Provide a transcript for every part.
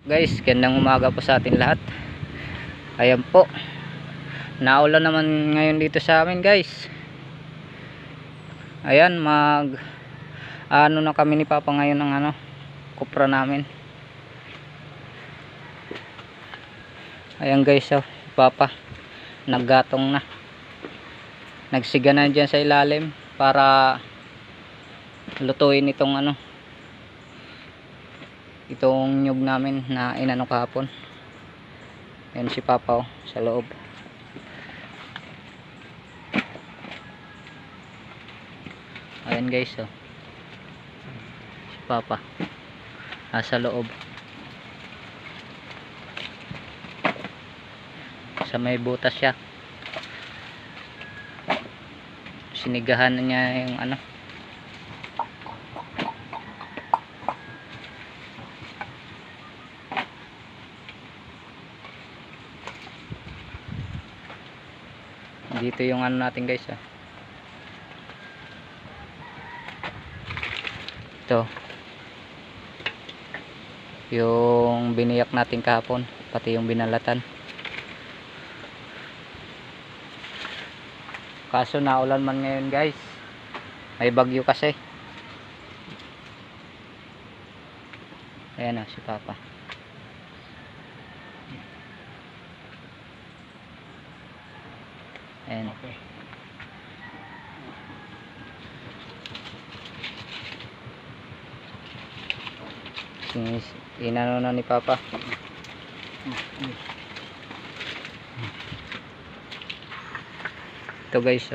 Guys, gandang umaga po sa atin lahat. Ayan po, naulan naman ngayon dito sa amin guys. Ayan, ano na kami ni Papa ngayon ng kupra namin. Ayan guys, si Papa naggatong na, nagsiga na dyan sa ilalim para lutuin itong itong nyug namin na inano kahapon. Ayan si Papa sa loob. Ayan guys, si Papa nasa loob sa may butas siya. Sinigahan na niya yung dito yung natin guys, ito yung biniyak natin kahapon, pati yung binalatan. Kaso naulan man ngayon guys, may bagyo kasi. Ayan si Papa. Ayan. Okay. Inano na ni Papa. Ito guys,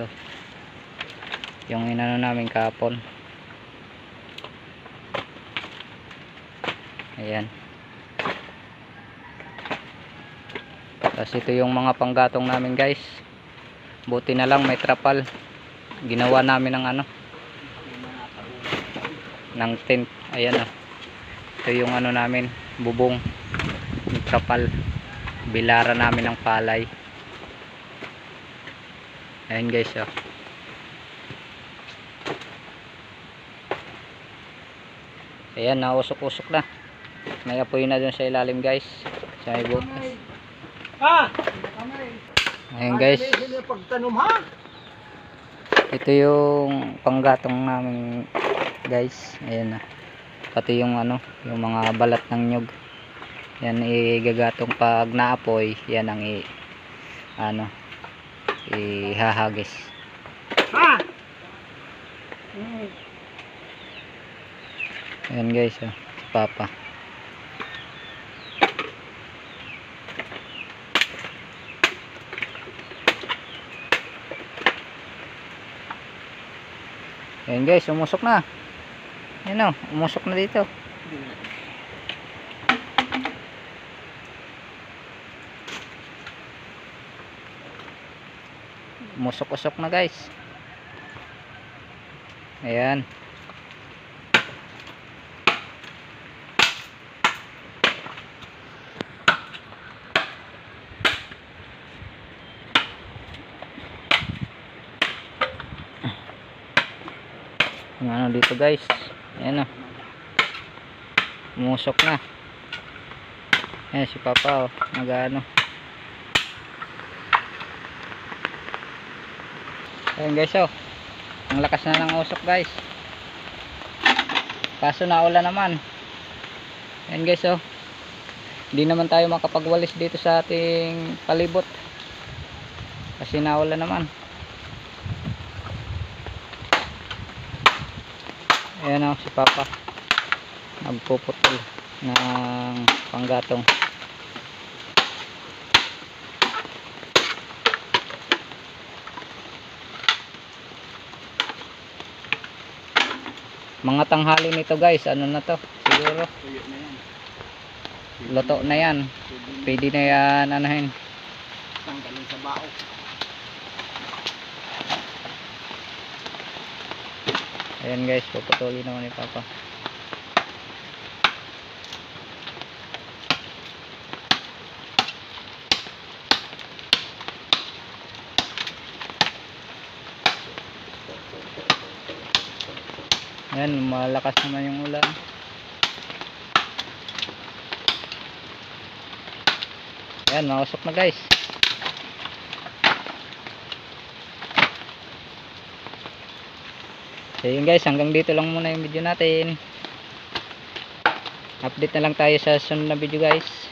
yung inano namin kahapon. Ayan. Tapos ito yung mga panggatong namin guys. Buti na lang may trapal. Ginawa namin ng ng tent. Ayan ito yung namin, bubong, yung trapal. Bilara namin ng palay. Ayan guys, ayan, nausok-usok na. May apoy na dun sa ilalim guys, sa may butas. Ayan guys, ito yung panggatong namin guys. Ayan pati yung yung mga balat ng nyug. Yan igagatong pag naapoy, yan ang ihahagis. Ayan guys, Papa. Ayan guys, umusok na. Ayan umusok na dito. Umusok-usok na guys. Ayan. Yung dito guys. Ayan umusok na. Ayan si Papa nag-ano. Ayan guys, ang lakas na ng usok guys. Kaso naulan naman. Ayan guys, hindi naman tayo makapagwalis dito sa ating palibot kasi naulan naman. Ayan si Papa nagpuputol ng panggatong. Mga tanghali nito guys, na to siguro, luto na yan. Pwede na yan tanggalin sa bao. Ayan guys, puputulin naman ni Papa. Ayan, malakas naman yung ulan. Ayan, mausok na guys. So yun guys, hanggang dito lang muna yung video natin. Update na lang tayo sa sunod na video guys.